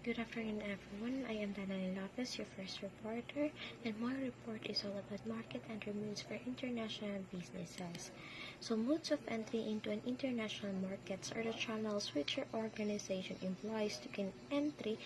Good afternoon, everyone. I am Danai Lopez, your first reporter, and my report is all about market entry moves for international businesses. So, modes of entry into an international markets are the channels which your organization employs to gain entry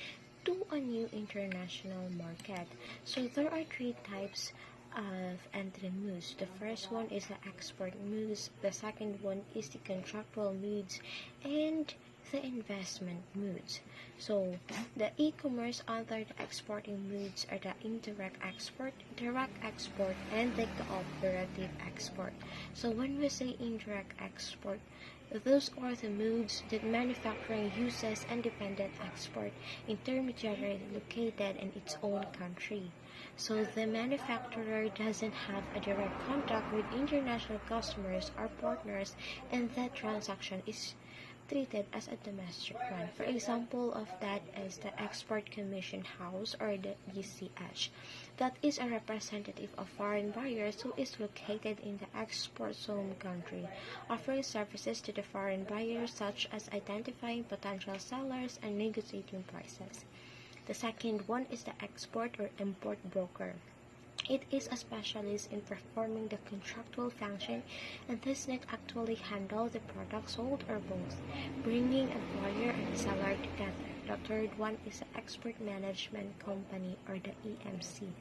to a new international market. So, there are three types of entry moves. The first one is the export moves, the second one is the contractual moves, and the investment moods. So the e-commerce under the exporting moods are the indirect export, direct export, and the cooperative export. So when we say indirect export, those are the moods that manufacturing uses independent export intermediary located in its own country. So the manufacturer doesn't have a direct contact with international customers or partners, and that transaction is treated as a domestic one. For example of that is the Export Commission House, or the ECH. That is a representative of foreign buyers who is located in the export zone country, offering services to the foreign buyers such as identifying potential sellers and negotiating prices. The second one is the export or import broker. It is a specialist in performing the contractual function and does not actually handle the product sold or both, bringing a buyer and seller together. The third one is the export management company, or the EMC.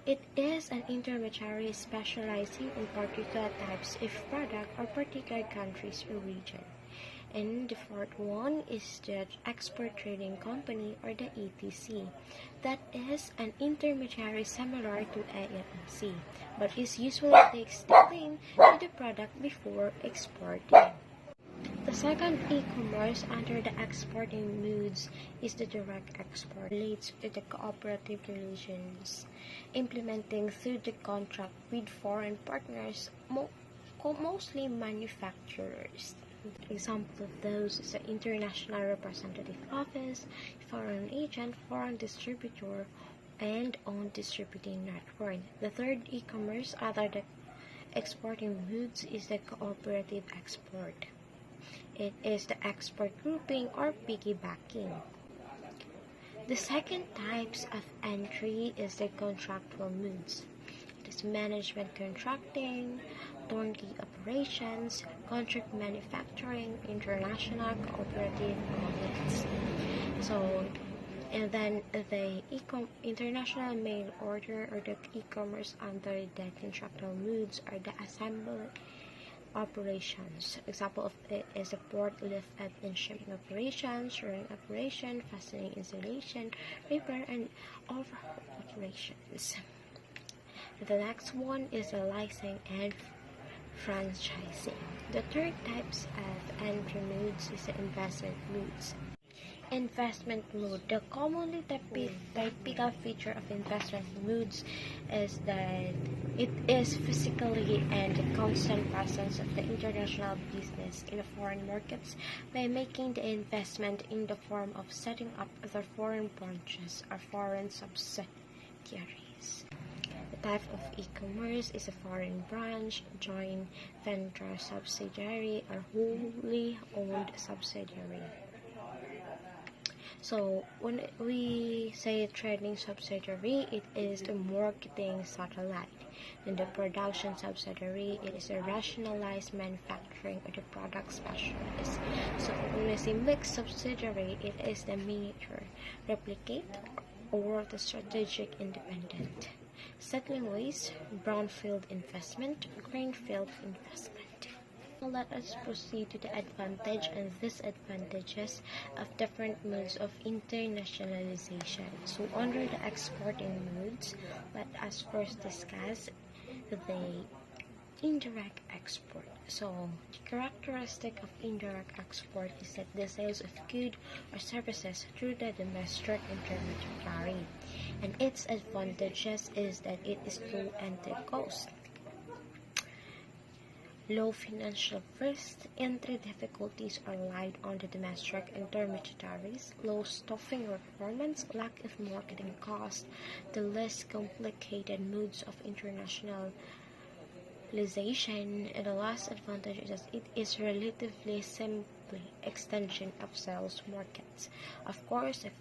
It is an intermediary specializing in particular types of product or particular countries or region. And the fourth one is the Export Trading Company, or the ETC. That is an intermediary similar to AMC, but it usually takes the claim to the product before exporting. The second e-commerce under the exporting moods is the direct export. It relates to the cooperative relations, implementing through the contract with foreign partners, mostly manufacturers. Example of those is the International Representative Office, foreign agent, foreign distributor, and own distributing network. The third e-commerce other than exporting goods is the cooperative export. It is the export grouping or piggybacking. The second types of entry is the contractual moods. It is management contracting, turnkey operations, contract manufacturing, international cooperative contracts. So, and then the international mail order or the e-commerce under the contractual moods are the assembly operations. Example of it is the port lift and shipping operations, shoring operation, fastening installation, repair, and overhaul operations. The next one is the licensing and franchising. The third types of entry moods is the investment moods. Investment mood. The commonly typical feature of investment moods is that it is physically and the constant presence of the international business in the foreign markets by making the investment in the form of setting up the foreign branches or foreign subsidiaries. The type of e-commerce is a foreign branch, joint venture subsidiary, or wholly owned subsidiary. So when we say trading subsidiary, it is the marketing satellite. In the production subsidiary, it is a rationalized manufacturing or the product specialist. So when we say mixed subsidiary, it is the miniature replicate or the strategic independent. Settling ways, brownfield investment, greenfield investment. Now let us proceed to the advantage and disadvantages of different modes of internationalization. So under the exporting modes, let us first discuss the indirect export. So the characteristic of indirect export is that the sales of goods or services through the domestic intermediary, and its advantages is that it is low entry cost, low financial risk, entry difficulties are light on the domestic intermediaries, low staffing requirements, lack of marketing cost, the less complicated modes of internationalization, and the last advantage is that it is relatively simple extension of sales markets. Of course, if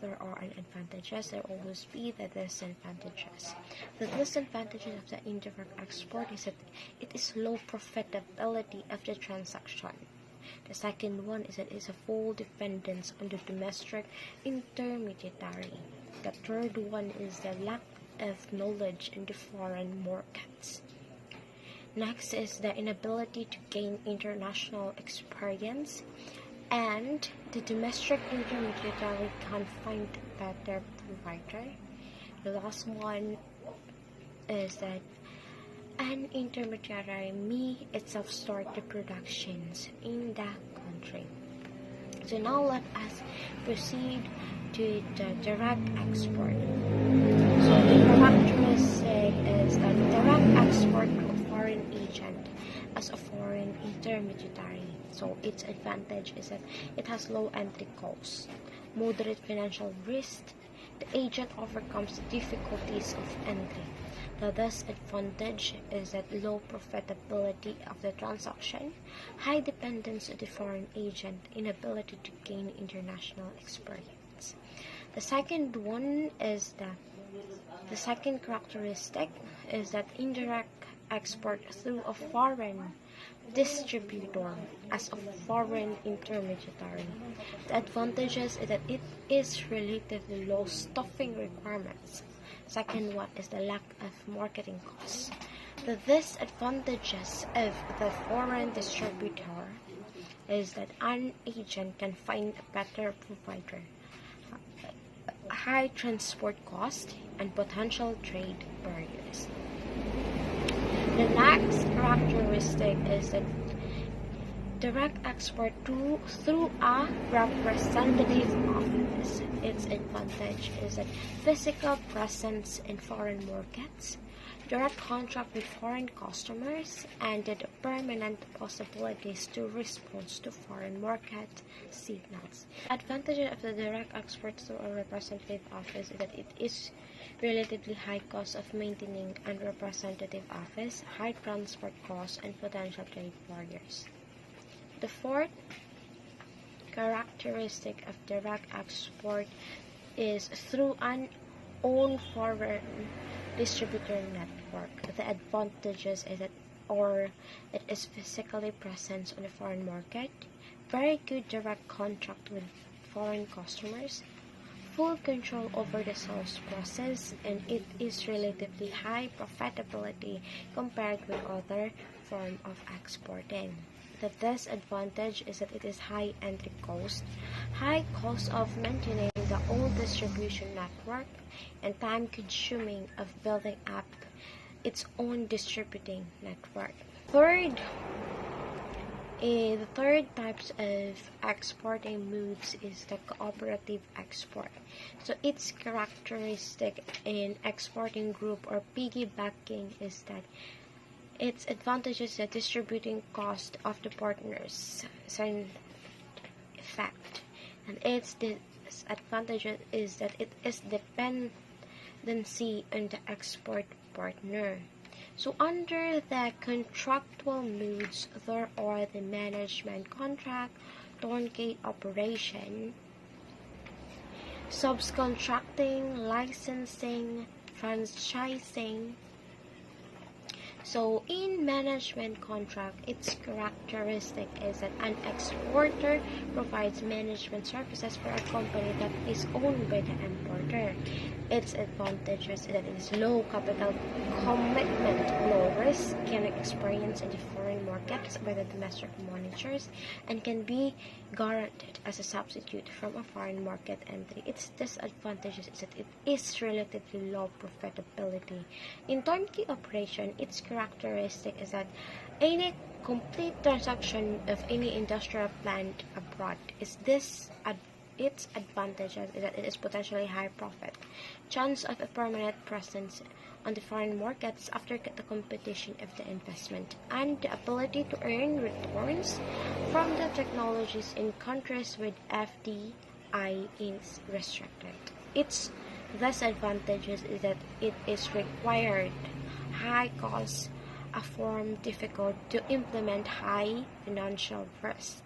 there are advantages, there will always be the disadvantages. The disadvantages of the indirect export is that it is low profitability of the transaction. The second one is that it is a full dependence on the domestic intermediary. The third one is the lack of knowledge in the foreign markets. Next is the inability to gain international experience, and the domestic intermediary can't find a better provider. The last one is that an intermediary may itself start the productions in that country. So now let us proceed to the direct export. So the characteristic is that direct export to a foreign agent as a foreign intermediary. So its advantage is that it has low entry costs, moderate financial risk. The agent overcomes the difficulties of entry. The disadvantage is that low profitability of the transaction, high dependence on the foreign agent, inability to gain international experience. The second characteristic is that indirect export through a foreign distributor as a foreign intermediary. The advantages is that it is relatively low staffing requirements. Second one is the lack of marketing costs. The disadvantages of the foreign distributor is that an agent can find a better provider, high transport cost, and potential trade barriers. The next characteristic is that direct export through a representative office. Its advantage is that physical presence in foreign markets, direct contract with foreign customers, and the permanent possibilities to respond to foreign market signals. Advantage of the direct export through a representative office is that it is relatively high cost of maintaining a representative office, high transport costs, and potential trade barriers. The fourth characteristic of direct export is through an own foreign distributor network. The advantages is that it is physically present on the foreign market, very good direct contact with foreign customers, full control over the sales process, and it is relatively high profitability compared with other form of exporting. The disadvantage is that it is high entry cost, high cost of maintaining the old distribution network, and time consuming of building up its own distributing network. The third types of exporting moves is the cooperative export. So its characteristic in exporting group or piggybacking is that its advantages the distributing cost of the partners an effect, and its disadvantage is that it is dependency on the export partner. So under the contractual modes, there are the management contract, turnkey operation, subcontracting, licensing, franchising. So in management contract, its characteristic is that an exporter provides management services for a company that is owned by the importer. Its advantages is that it is low capital commitment, low risk, can experience in the foreign markets by the domestic managers, and can be guaranteed as a substitute from a foreign market entry. Its disadvantages is that it is relatively low profitability. In turnkey operation, its characteristic is that any complete transaction of any industrial plant abroad its advantages is that it is potentially high profit, chance of a permanent presence on the foreign markets after the competition of the investment, and the ability to earn returns from the technologies in countries with FDI is restricted. Its disadvantages is that it is required high cost, a form difficult to implement, high financial risk.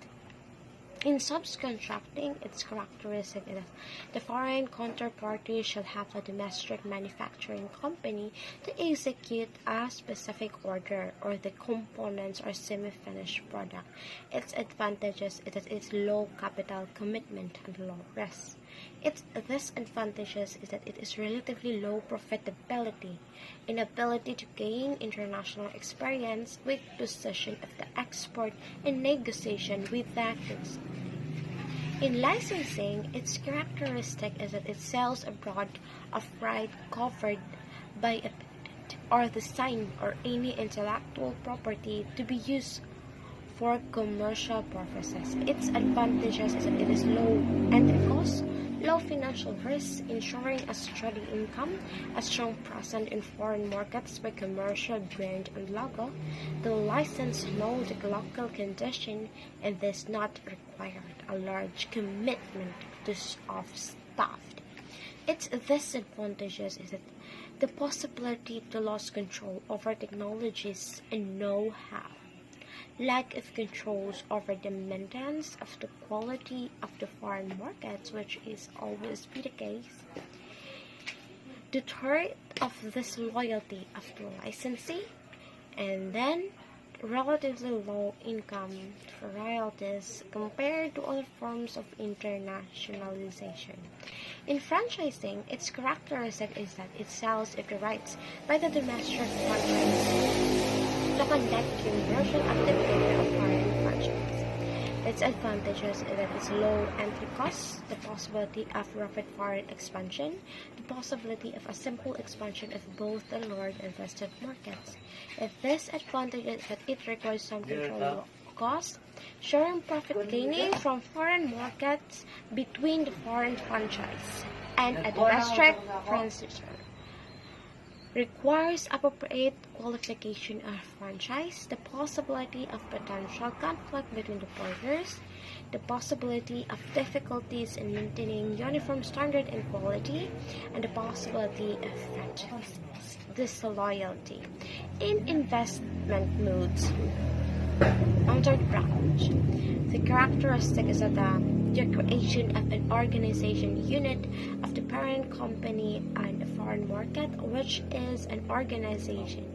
In subcontracting, its characteristic is that the foreign counterparty shall have a domestic manufacturing company to execute a specific order or the components or semi-finished product. Its advantages is that its low capital commitment and low risk. Its disadvantages is that it is relatively low profitability, inability to gain international experience, weak position of the export, and negotiation with factors. In licensing, its characteristic is that it sells abroad of right covered by a patent or the sign or any intellectual property to be used for commercial purposes. Its advantages is that it is low entry cost, low financial risk, ensuring a steady income, a strong presence in foreign markets by commercial brand and logo. The license knows the local condition and does not require a large commitment of staff. Its disadvantages is that the possibility to lose control over technologies and know-how, lack of controls over the maintenance of the quality of the foreign markets, which is always be the case. The third of disloyalty of the licensee, and then relatively low income for royalties compared to other forms of internationalization. In franchising, its characteristic is that it sells if the rights by the domestic franchise to conduct commercial activity of foreign franchise. Its advantages is that its low entry costs, the possibility of rapid foreign expansion, the possibility of a simple expansion of both the large and vested markets. If this advantage is that it requires some control of costs, sharing profit gaining from foreign markets between the foreign franchise and a domestic franchisor, requires appropriate qualification of franchise, the possibility of potential conflict between the partners, the possibility of difficulties in maintaining uniform standard and quality, and the possibility of franchise disloyalty. In investment modes, under the branch, the characteristic is that the creation of an organization unit of the parent company and the foreign market, which is an organization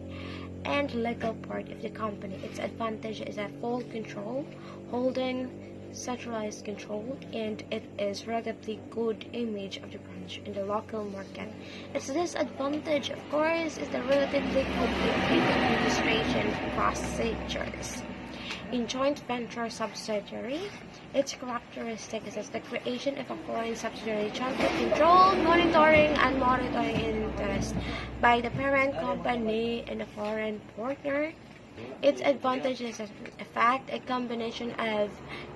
and legal part of the company. Its advantage is a full control, holding centralized control, and it is relatively good image of the branch in the local market. Its disadvantage, of course, is the relatively complicated registration procedures. In joint venture subsidiary, its characteristic is the creation of a foreign subsidiary jointly controlled, monitoring interest by the parent company and the foreign partner. Its advantage is in fact a combination of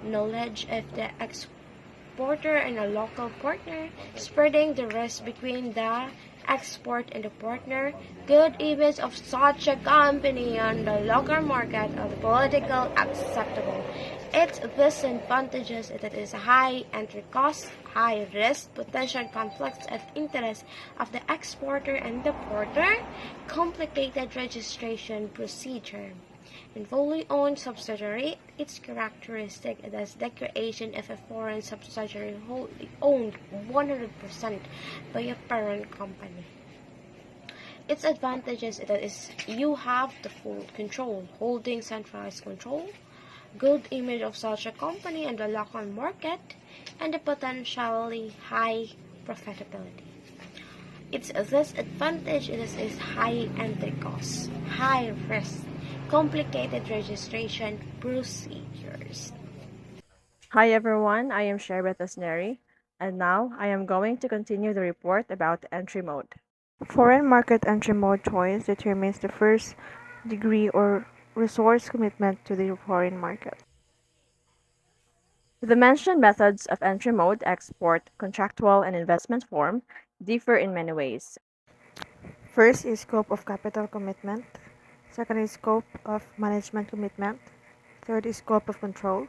knowledge of the exporter and a local partner, spreading the risk between the export and the partner, good image of such a company on the local market are the political acceptable. Its disadvantages is that it is a high entry cost, high risk, potential conflicts of interest of the exporter and the importer, complicated registration procedure. In fully owned subsidiary, its characteristic is the creation of a foreign subsidiary wholly owned 100% by a parent company. Its advantages is that you have the full control, holding centralized control, good image of such a company in the local market, and the potentially high profitability. Its disadvantage is high entry costs, high risk, complicated registration procedures. Hi everyone, I am Sherbet Asneri, and now I am going to continue the report about entry mode. Foreign market entry mode choice determines the first degree or resource commitment to the foreign market. The mentioned methods of entry mode, export, contractual, and investment form differ in many ways. First is scope of capital commitment. Second is scope of management commitment. Third is scope of control.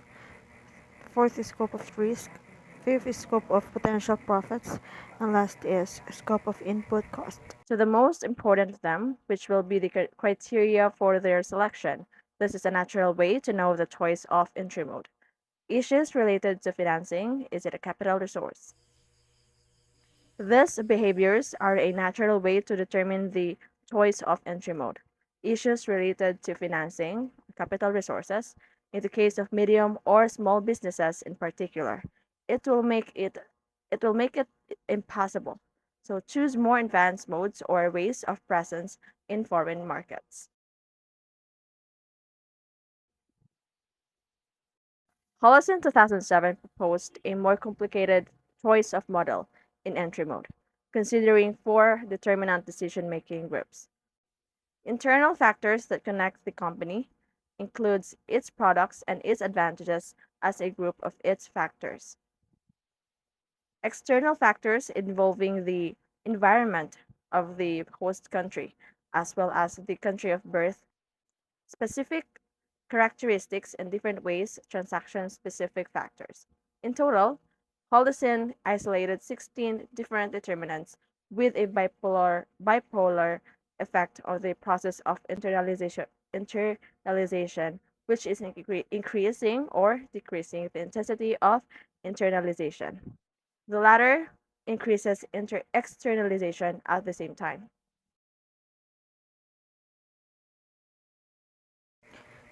Fourth is scope of risk. Fifth is scope of potential profits. And last is scope of input cost. So the most important of them, which will be the criteria for their selection. This is a natural way to know the choice of entry mode. Issues related to financing. Is it a capital resource? These behaviors are a natural way to determine the choice of entry mode. Issues related to financing, capital resources, in the case of medium or small businesses in particular, it will make it it will make it impossible. So choose more advanced modes or ways of presence in foreign markets. Hollis in 2007 proposed a more complicated choice of model in entry mode, considering four determinant decision-making groups. Internal factors that connect the company includes its products and its advantages as a group of its factors. External factors involving the environment of the host country, as well as the country of birth, specific characteristics and different ways, transaction specific factors. In total, Holderson isolated 16 different determinants with a bipolar effect on the process of internalization, which is increasing or decreasing the intensity of internalization. The latter increases externalization at the same time.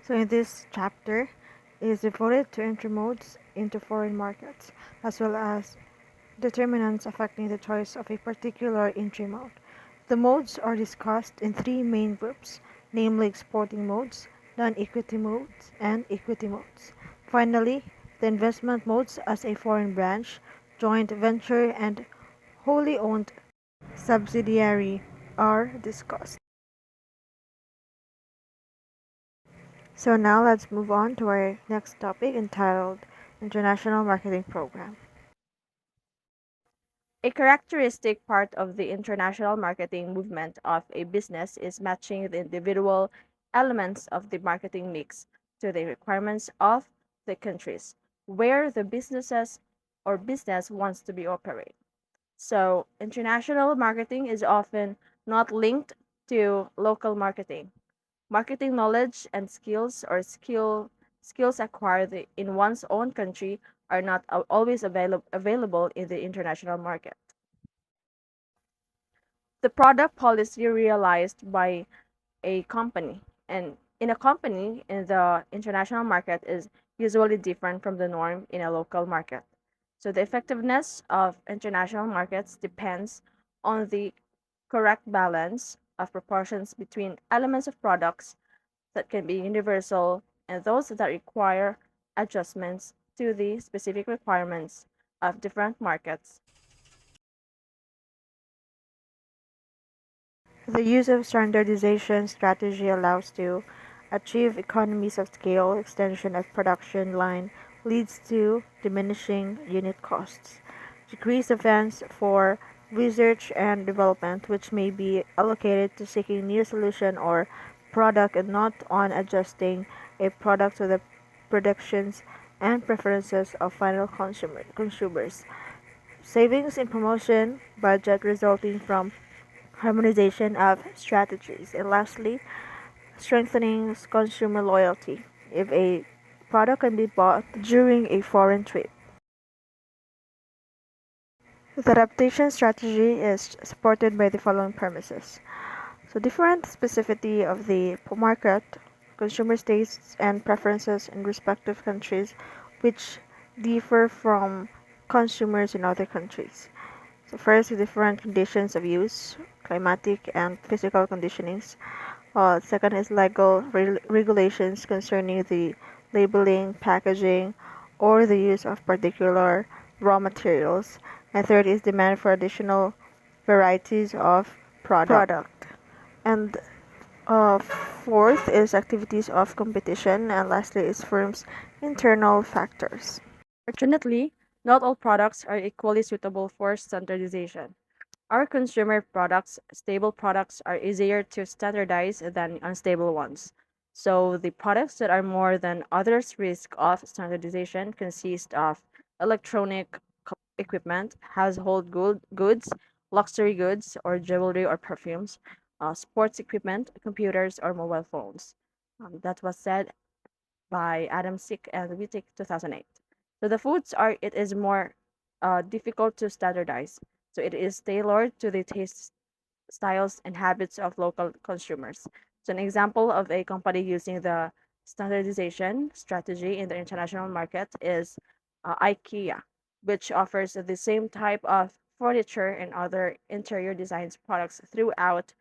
So in this chapter is devoted to entry modes into foreign markets, as well as determinants affecting the choice of a particular entry mode. The modes are discussed in three main groups, namely exporting modes, non-equity modes, and equity modes. Finally, the investment modes as a foreign branch, joint venture, and wholly owned subsidiary are discussed. So now let's move on to our next topic entitled International Marketing Program. A characteristic part of the international marketing movement of a business is matching the individual elements of the marketing mix to the requirements of the countries where the business wants to be operate. So, international marketing is often not linked to local marketing. Marketing knowledge and skills acquired in one's own country are not always available in the international market. The product policy realized by a company and in a company in the international market is usually different from the norm in a local market. So the effectiveness of international markets depends on the correct balance of proportions between elements of products that can be universal and those that require adjustments to the specific requirements of different markets. The use of standardization strategy allows to achieve economies of scale. Extension of production line leads to diminishing unit costs. Decrease of funds for research and development, which may be allocated to seeking new solution or product and not on adjusting a product to the predictions and preferences of final consumers. Savings in promotion budget resulting from harmonization of strategies, and lastly, strengthening consumer loyalty. If a product can be bought during a foreign trip, the adaptation strategy is supported by the following premises. So, different specificity of the market, consumer tastes and preferences in respective countries, which differ from consumers in other countries. So, first, the different conditions of use, climatic and physical conditionings. Second is legal regulations concerning the labeling, packaging, or the use of particular raw materials. And third is demand for additional varieties of product. And fourth is activities of competition. And lastly is firms' internal factors. Fortunately, not all products are equally suitable for standardization. Our consumer products, stable products, are easier to standardize than unstable ones. So the products that are more than others risk of standardization consist of electronic equipment, household goods, luxury goods or jewelry or perfumes, sports equipment, computers or mobile phones. That was said by Adam Sick and Wittig 2008. So the foods are it is more difficult to standardize. So it is tailored to the taste styles and habits of local consumers. So an example of a company using the standardization strategy in the international market is IKEA, which offers the same type of furniture and other interior designs products throughout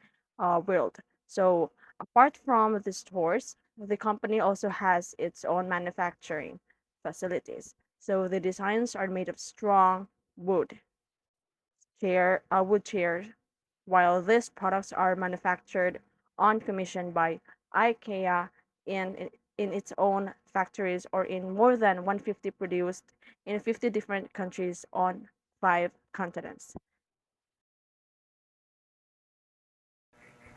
world. So apart from the stores, the company also has its own manufacturing facilities. So the designs are made of strong wood chairs, while these products are manufactured on commission by IKEA in its own factories or in more than 150 produced in 50 different countries on 5 continents.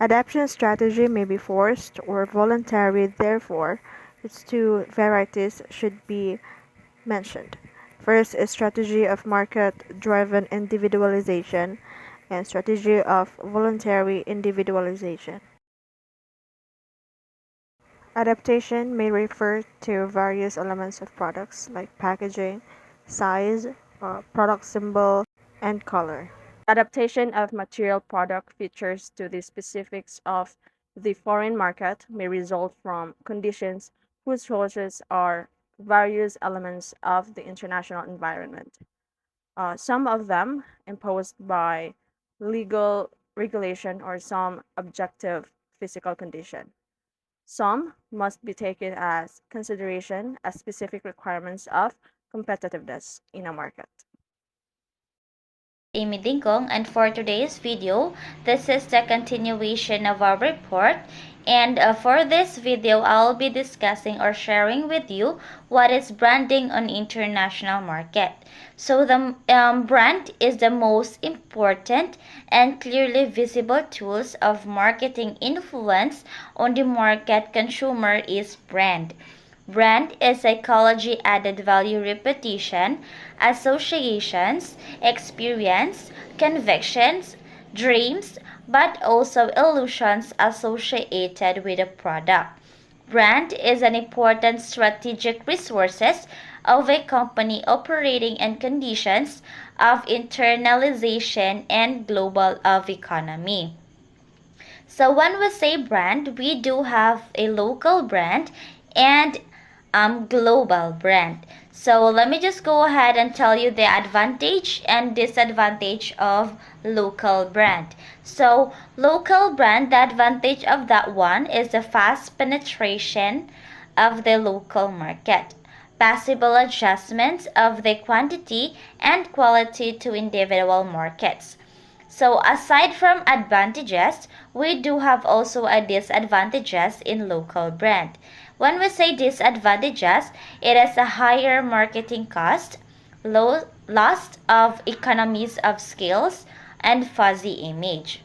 Adaptation strategy may be forced or voluntary, therefore, its two varieties should be mentioned. First is strategy of market-driven individualization and strategy of voluntary individualization. Adaptation may refer to various elements of products like packaging, size, product symbol, and color. Adaptation of material product features to the specifics of the foreign market may result from conditions whose sources are various elements of the international environment. Some of them imposed by legal regulation or some objective physical condition. Some must be taken as consideration as specific requirements of competitiveness in a market. Amy Dingkong, and for today's video, this is the continuation of our report. And for this video, I'll be discussing or sharing with you what is branding on international market. So the brand is the most important and clearly visible tools of marketing influence on the market consumer is brand. Brand is psychology added value repetition, associations, experience, convictions, dreams, but also illusions associated with a product. Brand is an important strategic resources of a company operating in conditions of internalization and global of economy. So when we say brand, we do have a local brand and global brand. So let me just go ahead and tell you the advantage and disadvantage of local brand. So local brand, the advantage of that one is the fast penetration of the local market, possible adjustments of the quantity and quality to individual markets. So aside from advantages, we do have also a disadvantages in local brand. When we say disadvantages, it is a higher marketing cost, low loss of economies of scales, and fuzzy image.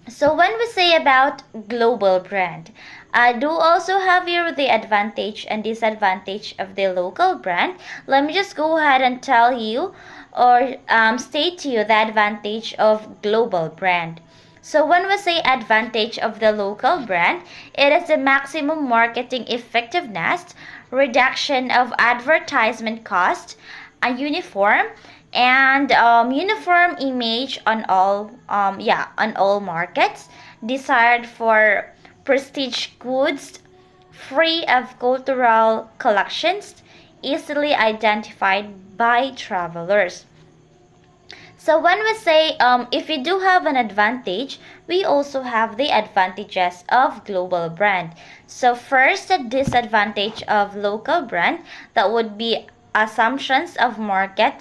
So when we say about global brand, I do also have here the advantage and disadvantage of the local brand. Let me just go ahead and tell you or state to you the advantage of global brand. So when we say advantage of the local brand, it is the maximum marketing effectiveness, reduction of advertisement cost, a uniform and uniform image on all markets, desired for prestige goods, free of cultural collections, easily identified by travelers. So when we say if we do have an advantage, we also have the advantages of global brand. So first, the disadvantage of local brand, that would be assumptions of market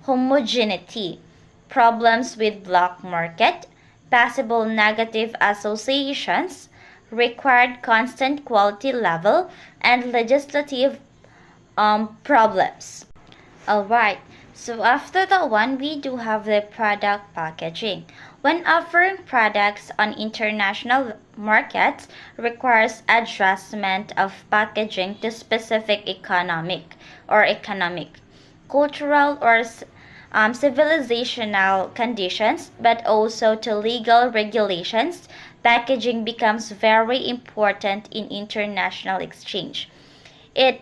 homogeneity, problems with black market, possible negative associations, required constant quality level, and legislative problems. Alright, so after that one, we do have the product packaging. When offering products on international markets requires adjustment of packaging to specific economic, cultural or civilizational conditions, but also to legal regulations, packaging becomes very important in international exchange. It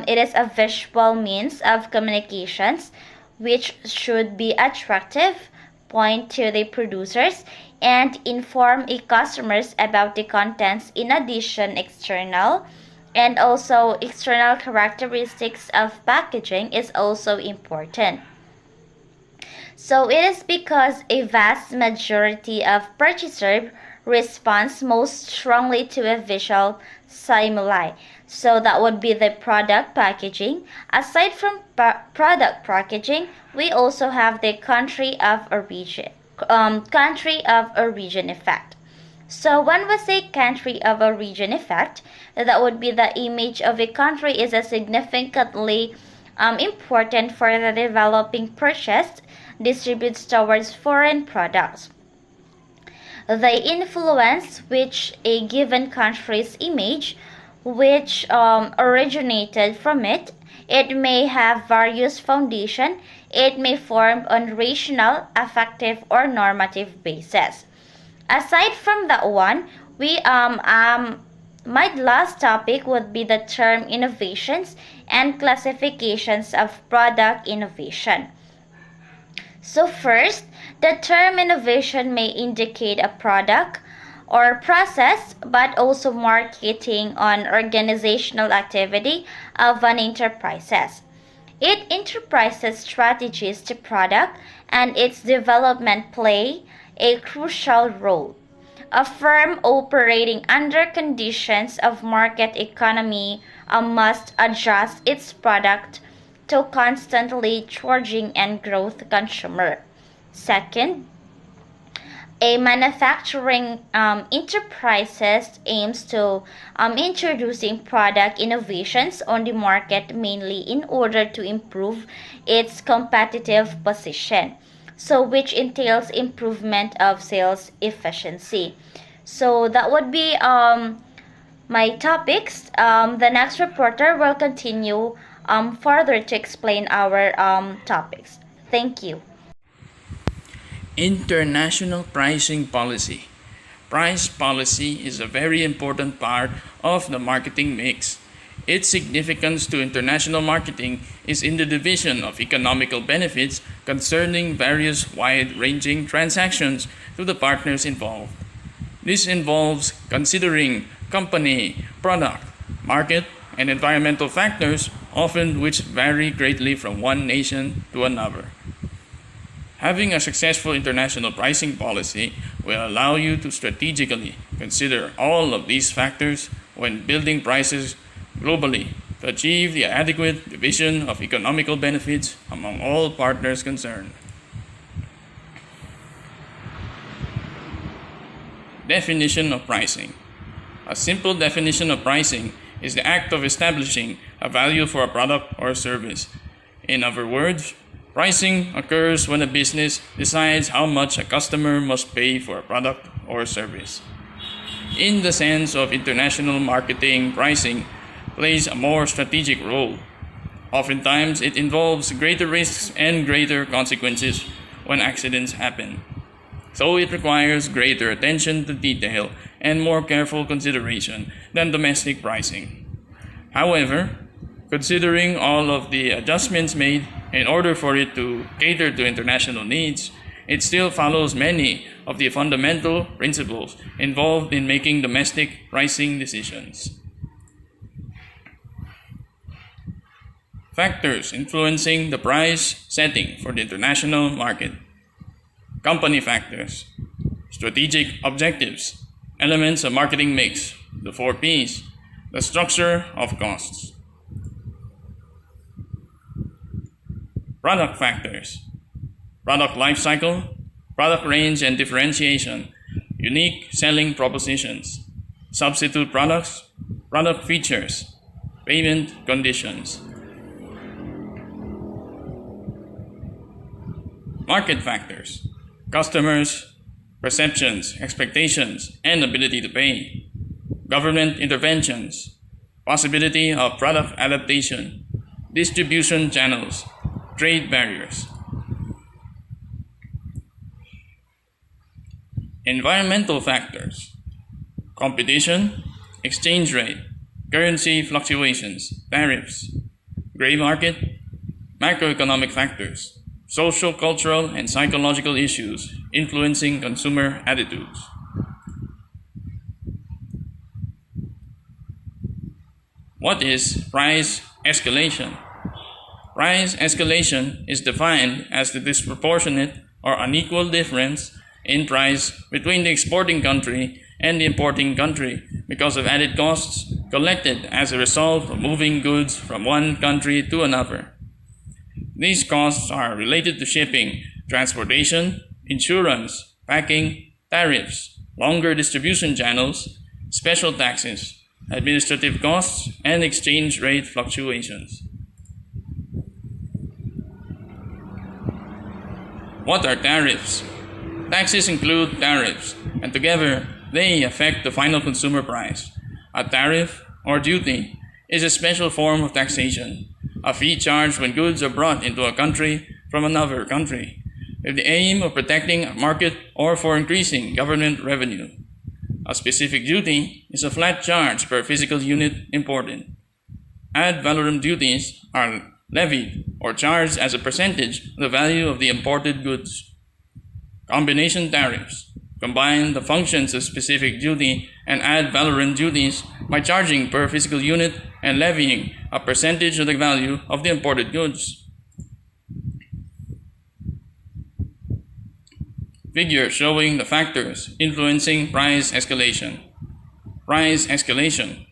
is a visual means of communications which should be attractive, point to the producers, and inform a customers about the contents. In addition, external characteristics of packaging is also important. So it is because a vast majority of purchaser responds most strongly to a visual stimuli. So that would be the product packaging. Aside from product packaging, we also have the country of origin effect. So when we say country of origin effect, that would be the image of a country is a significantly important for the developing purchase distributes towards foreign products. The influence which a given country's image, which originated from it, it may have various foundation. It may form on rational, affective, or normative basis. Aside from that one, we my last topic would be the term innovations and classifications of product innovation. So first, the term innovation may indicate a product or process, but also marketing on organizational activity of an enterprise. It enterprises strategies to product and its development play a crucial role. A firm operating under conditions of market economy must adjust its product to constantly charging and growth consumer. Second, a manufacturing enterprises aims to introducing product innovations on the market mainly in order to improve its competitive position, so which entails improvement of sales efficiency. So that would be my topics. The next reporter will continue further to explain our topics. Thank you. International pricing policy. Price policy is a very important part of the marketing mix. Its significance to international marketing is in the division of economical benefits concerning various wide-ranging transactions to the partners involved. This involves considering company, product, market, and environmental factors, often which vary greatly from one nation to another. Having a successful international pricing policy will allow you to strategically consider all of these factors when building prices globally to achieve the adequate division of economical benefits among all partners concerned. Definition of pricing. A simple definition of pricing is the act of establishing a value for a product or service. In other words, pricing occurs when a business decides how much a customer must pay for a product or service. In the sense of international marketing, pricing plays a more strategic role. Oftentimes, it involves greater risks and greater consequences when accidents happen. So it requires greater attention to detail and more careful consideration than domestic pricing. However, considering all of the adjustments made in order for it to cater to international needs, it still follows many of the fundamental principles involved in making domestic pricing decisions. Factors influencing the price setting for the international market. Company factors, strategic objectives, elements of marketing mix, the 4 Ps, the structure of costs. Product factors, product life cycle, product range and differentiation, unique selling propositions, substitute products, product features, payment conditions. Market factors, customers, perceptions, expectations, and ability to pay. Government interventions, possibility of product adaptation, distribution channels, trade barriers. Environmental factors, competition, exchange rate, currency fluctuations, tariffs, gray market, macroeconomic factors, social, cultural, and psychological issues influencing consumer attitudes. What is price escalation? Price escalation is defined as the disproportionate or unequal difference in price between the exporting country and the importing country because of added costs collected as a result of moving goods from one country to another. These costs are related to shipping, transportation, insurance, packing, tariffs, longer distribution channels, special taxes, administrative costs, and exchange rate fluctuations. What are tariffs? Taxes include tariffs, and together they affect the final consumer price. A tariff, or duty, is a special form of taxation, a fee charged when goods are brought into a country from another country, with the aim of protecting a market or for increasing government revenue. A specific duty is a flat charge per physical unit imported. Ad valorem duties are levied or charged as a percentage of the value of the imported goods. Combination tariffs combine the functions of specific duty and ad valorem duties by charging per physical unit and levying a percentage of the value of the imported goods. Figure showing the factors influencing price escalation. Price escalation: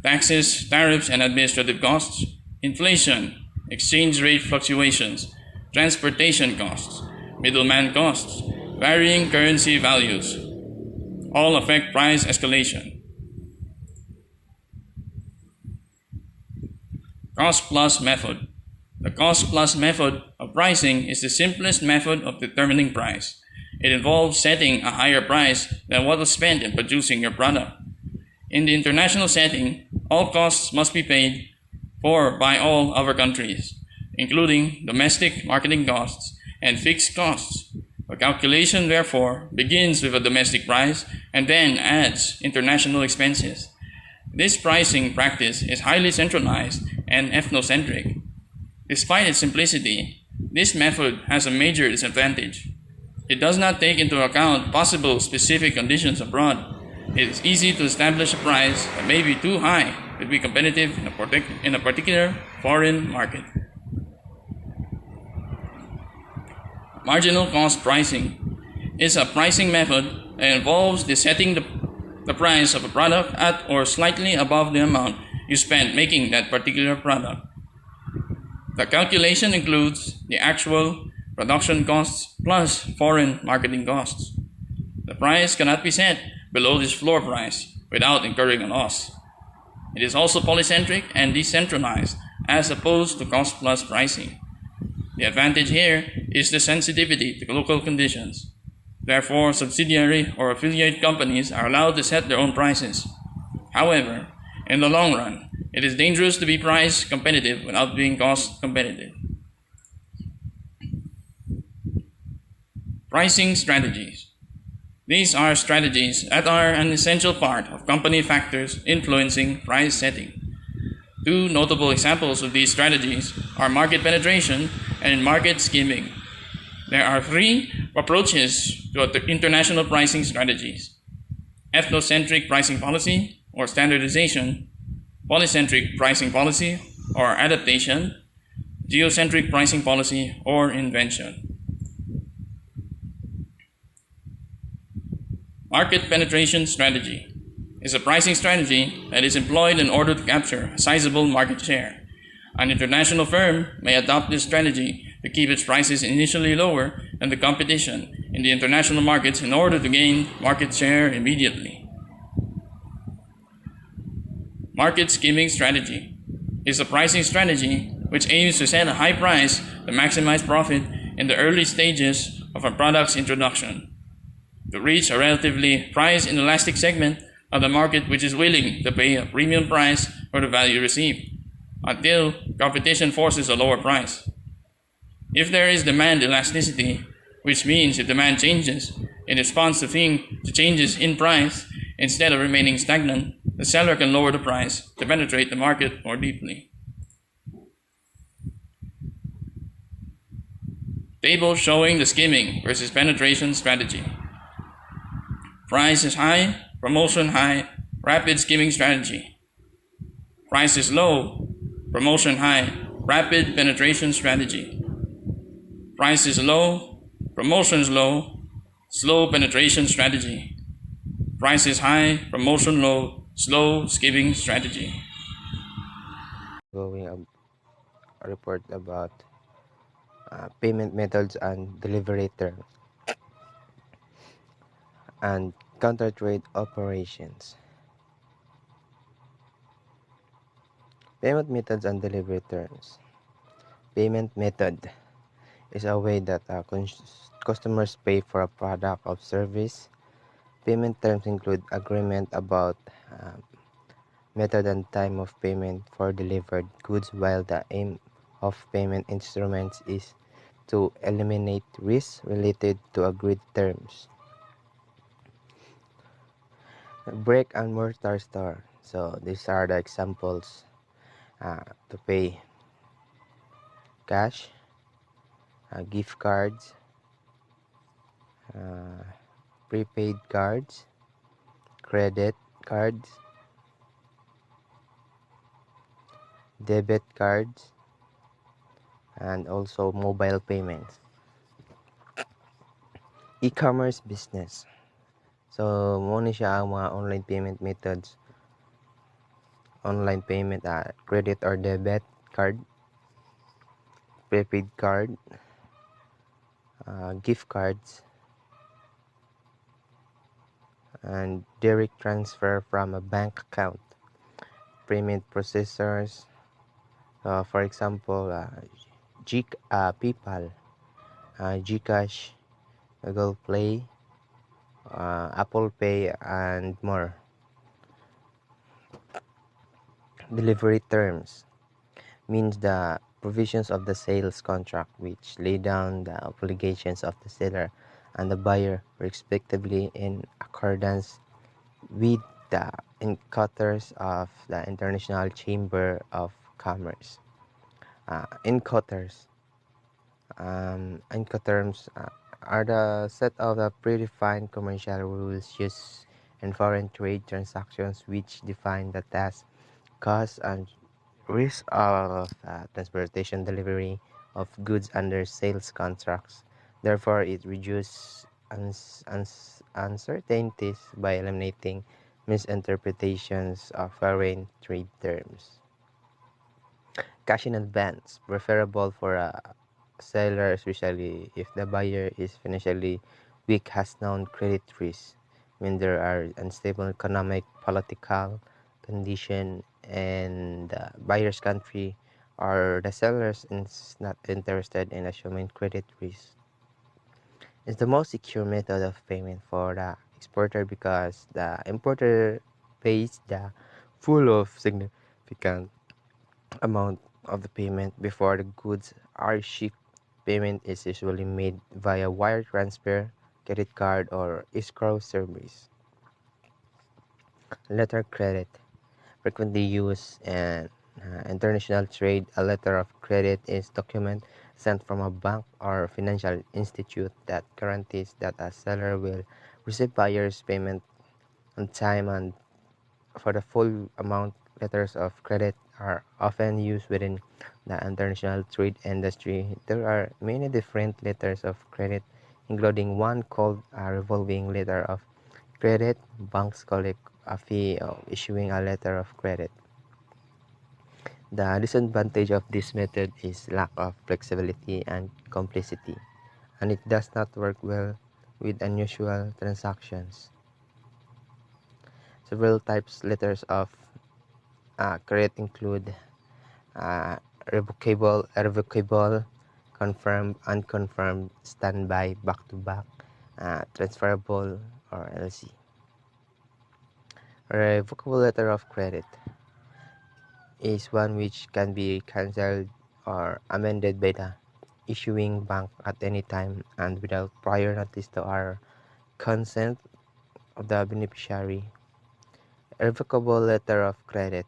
taxes, tariffs, and administrative costs, inflation, exchange rate fluctuations, transportation costs, middleman costs, varying currency values, all affect price escalation. Cost-plus method. The cost-plus method of pricing is the simplest method of determining price. It involves setting a higher price than what was spent in producing your product. In the international setting, all costs must be paid for by all other countries, including domestic marketing costs and fixed costs. The calculation, therefore, begins with a domestic price and then adds international expenses. This pricing practice is highly centralized and ethnocentric. Despite its simplicity, this method has a major disadvantage. It does not take into account possible specific conditions abroad. It is easy to establish a price that may be too high to be competitive in a particular foreign market. Marginal cost pricing is a pricing method that involves setting the price of a product at or slightly above the amount you spent making that particular product. The calculation includes the actual production costs plus foreign marketing costs. The price cannot be set below this floor price without incurring a loss. It is also polycentric and decentralized as opposed to cost-plus pricing. The advantage here is the sensitivity to local conditions. Therefore, subsidiary or affiliate companies are allowed to set their own prices. However, in the long run, it is dangerous to be price competitive without being cost competitive. Pricing strategies. These are strategies that are an essential part of company factors influencing price setting. Two notable examples of these strategies are market penetration and market skimming. There are three approaches to international pricing strategies: ethnocentric pricing policy or standardization, polycentric pricing policy or adaptation, geocentric pricing policy or invention. Market penetration strategy is a pricing strategy that is employed in order to capture a sizable market share. An international firm may adopt this strategy to keep its prices initially lower than the competition in the international markets in order to gain market share immediately. Market skimming strategy is a pricing strategy which aims to set a high price to maximize profit in the early stages of a product's introduction, to reach a relatively price inelastic segment of the market which is willing to pay a premium price for the value received, until competition forces a lower price. If there is demand elasticity, which means if demand changes in response to changes in price instead of remaining stagnant, the the seller can lower the price to penetrate the market more deeply. Table showing the skimming versus penetration strategy. Price is high, promotion high, rapid skimming strategy. Price is low, promotion high, rapid penetration strategy. Price is low, promotion is low, slow penetration strategy. Price is high, promotion low, slow skimming strategy. Going a report about payment methods and delivery terms and counter trade operations. Payment methods and delivery terms. Payment method is a way that customers pay for a product or service. Payment terms include agreement about method and time of payment for delivered goods, while the aim of payment instruments is to eliminate risks related to agreed terms. Brick and mortar store. So these are the examples to pay: cash, gift cards, prepaid cards, credit cards, debit cards, and also mobile payments. E-commerce business. So mo ni siya ang mga online payment methods. Online payment, credit or debit card, prepaid card, gift cards, and direct transfer from a bank account. Payment processors, for example, PayPal, Gcash, Google Play, Apple Pay, and more. Delivery terms means the provisions of the sales contract which lay down the obligations of the seller and the buyer respectively in accordance with the Inquarters of the International Chamber of Commerce. Inquarters Incoterms are the set of the predefined commercial rules used in foreign trade transactions which define the task, cost, and risk of transportation delivery of goods under sales contracts. Therefore, it reduces uncertainties by eliminating misinterpretations of foreign trade terms. Cash in advance, preferable for a seller, especially if the buyer is financially weak, has known credit risk when there are unstable economic, political condition in the buyer's country, or the seller is not interested in assuming credit risk. It's the most secure method of payment for the exporter because the importer pays the full of significant amount of the payment before the goods are shipped. Payment is usually made via wire transfer, credit card, or escrow service. Letter credit, frequently used in international trade. A letter of credit is a document sent from a bank or financial institute that guarantees that a seller will receive buyer's payment on time and for the full amount. Letters of credit are often used within the international trade industry. There are many different letters of credit, including one called a revolving letter of credit. Banks collect a fee of issuing a letter of credit. The disadvantage of this method is lack of flexibility and complexity, and it does not work well with unusual transactions. Several types letters of credit include revocable, confirmed, unconfirmed, standby, back-to-back, transferable, or LC. A revocable letter of credit is one which can be cancelled or amended by the issuing bank at any time and without prior notice to our consent of the beneficiary. Irrevocable letter of credit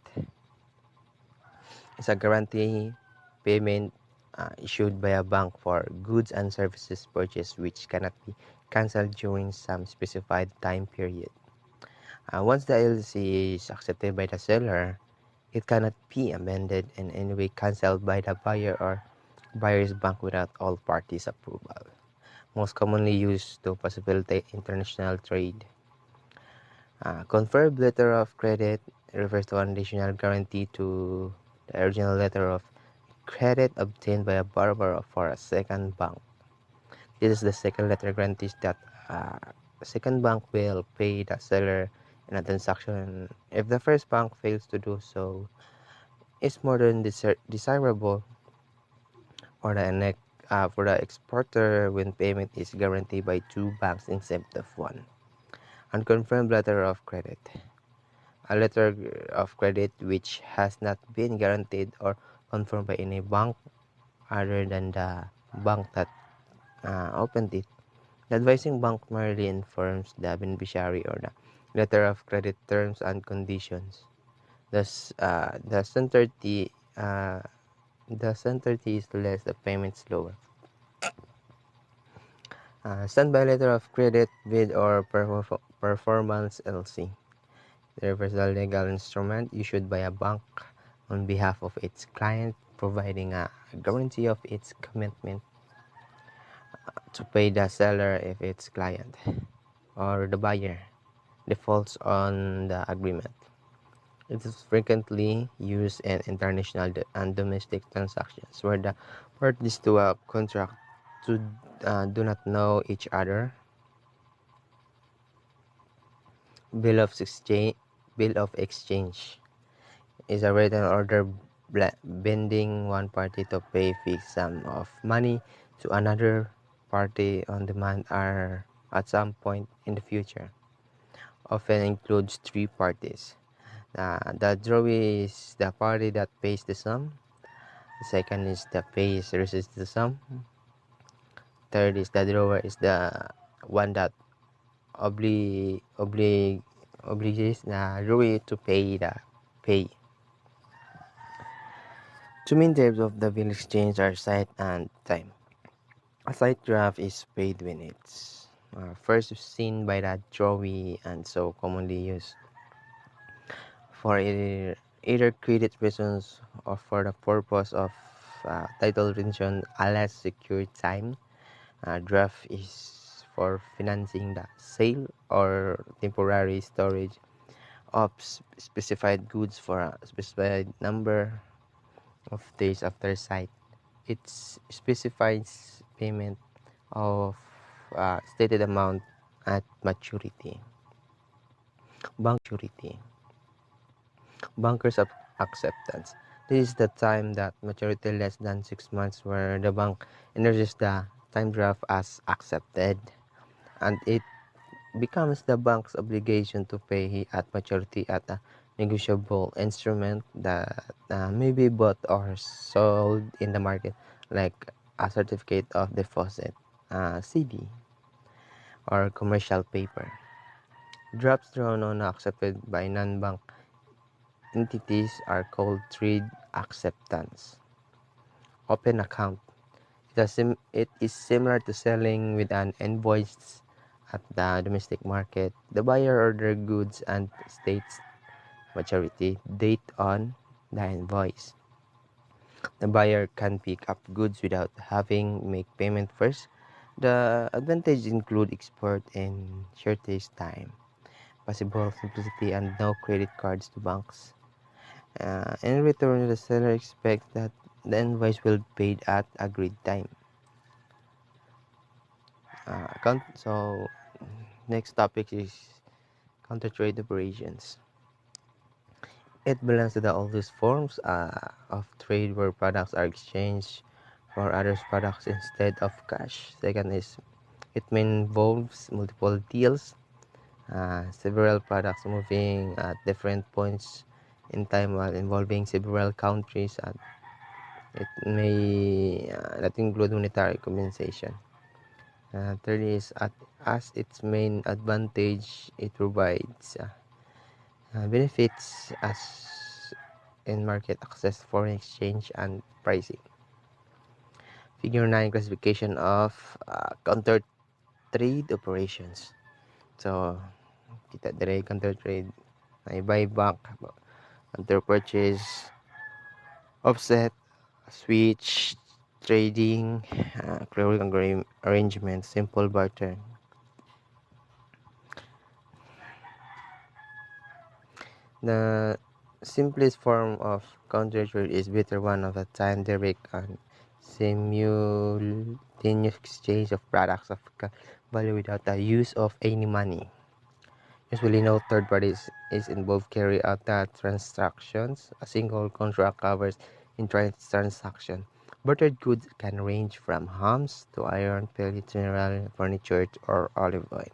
is a guarantee payment issued by a bank for goods and services purchased which cannot be cancelled during some specified time period. Once the LC is accepted by the seller, it cannot be amended in any way cancelled by the buyer or buyer's bank without all parties' approval. Most commonly used to facilitate international trade. Confirmed letter of credit refers to an additional guarantee to the original letter of credit obtained by a borrower for a second bank. This is the second letter guarantees that the second bank will pay the seller in a transaction if the first bank fails to do so. It's more than desirable for the exporter when payment is guaranteed by two banks instead of one. Unconfirmed letter of credit. A letter of credit which has not been guaranteed or confirmed by any bank other than the bank that opened it. The advising bank merely informs the beneficiary or the letter of credit terms and conditions. Thus, the certainty is less, the payment slower. Standby letter of credit, bid or performance LC. The universal legal instrument issued by a bank on behalf of its client, providing a guarantee of its commitment to pay the seller if its client or the buyer defaults on the agreement. It is frequently used in international and domestic transactions where the parties to a contract do not know each other. Bill of exchange. Bill of exchange is a written order binding one party to pay fixed sum of money to another party on demand or at some point in the future. Often includes three parties. The drawee is the party that pays the sum. The second is the pays receives the sum. Third is the drawer is the one that obliges the drawee to pay the pay. Two main types of the bill exchange are sight and time. A sight draft is paid when it's first seen by the drawee and so commonly used for either credit reasons or for the purpose of title retention unless secured time. Draft is for financing the sale or temporary storage of specified goods for a specified number of days after sight. It specifies payment of stated amount at maturity. Bankers acceptance. This is the time that maturity less than 6 months where the bank enters the time draft as accepted and it becomes the bank's obligation to pay at maturity at a negotiable instrument that may be bought or sold in the market like a certificate of deposit, CD, or commercial paper. Drafts drawn on accepted by non-bank entities are called trade acceptance. Open account. It is similar to selling with an invoice at the domestic market. The buyer orders goods and states maturity date on the invoice. The buyer can pick up goods without having make payment first. The advantages include export and shortage time, possible simplicity, and no credit cards to banks. In return, the seller expects that the invoice will be paid at agreed time. So next topic is counter trade operations. It belongs to the oldest forms of trade where products are exchanged for others' products instead of cash. Second is it involves multiple deals, several products moving at different points in time while involving several countries. It may not include monetary compensation. Third is as its main advantage, it provides benefits as in market access, foreign exchange, and pricing. Figure 9, classification of counter trade operations. So, kita dire counter trade, may buyback, counter purchase, offset, switch, trading, clearing arrangement, simple barter. The simplest form of counter trade is better one of a time direct and simultaneous exchange of products of value without the use of any money. Usually no third parties is involved carry out the transactions. A single contract covers entire transaction. Bartered goods can range from hams to iron, pellets, mineral, furniture, or olive oil.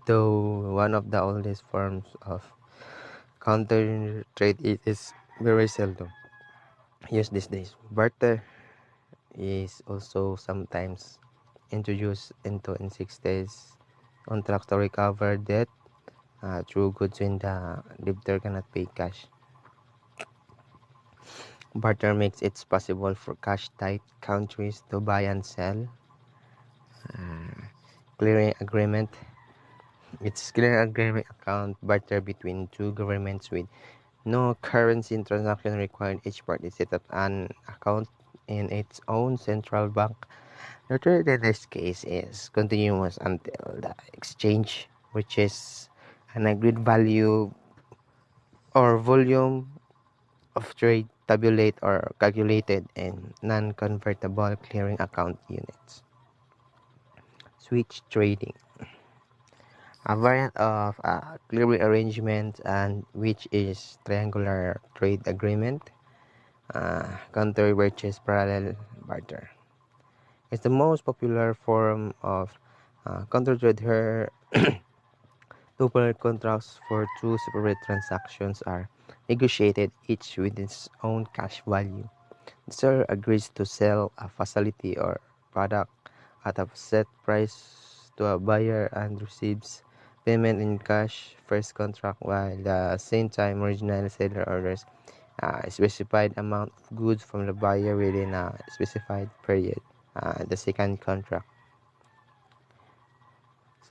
Though one of the oldest forms of counter trade, it is very seldom used these days. Barter is also sometimes introduced into in 6 days contracts to recover debt through goods when the debtor cannot pay cash. Barter makes it possible for cash-tight countries to buy and sell. Clearing agreement. It's clearing agreement account barter between two governments with no currency transaction required. Each party set up an account in its own central bank. The trade in this case is continuous until the exchange reaches an agreed value or volume of trade tabulate or calculated in non-convertible clearing account units. Switch trading, a variant of a clearing arrangement and which is triangular trade agreement, counter purchase parallel barter. It's the most popular form of counter trade here. Two contracts for two separate transactions are negotiated, each with its own cash value. The seller agrees to sell a facility or product at a set price to a buyer and receives payment in cash first contract, while at the same time original seller orders a specified amount of goods from the buyer within a specified period, the second contract.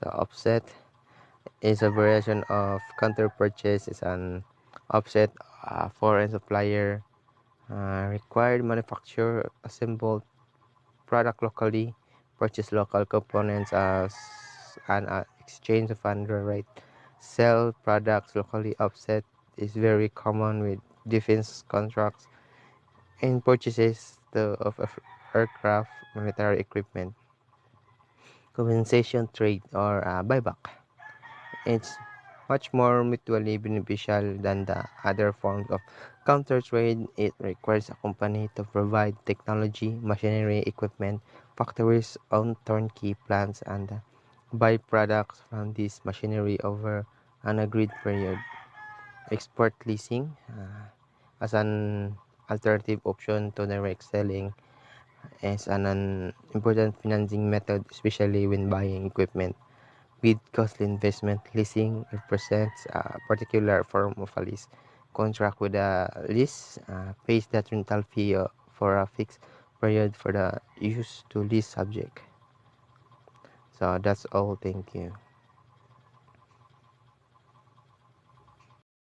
So offset is a variation of counter purchase. Is an offset foreign supplier required manufacture assembled product locally, purchase local components as an exchange of underwrite, sell products locally. Offset is very common with defense contracts and purchases of aircraft, military equipment. Compensation trade or buyback. It's much more mutually beneficial than the other forms of counter trade. It requires a company to provide technology, machinery, equipment, factories, own turnkey plants, and buy products from this machinery over an agreed period. Export leasing as an alternative option to direct selling is an important financing method, especially when buying equipment. With costly investment, leasing represents a particular form of a lease contract with a lease pays the rental fee for a fixed period for the use to lease subject. So that's all. Thank you.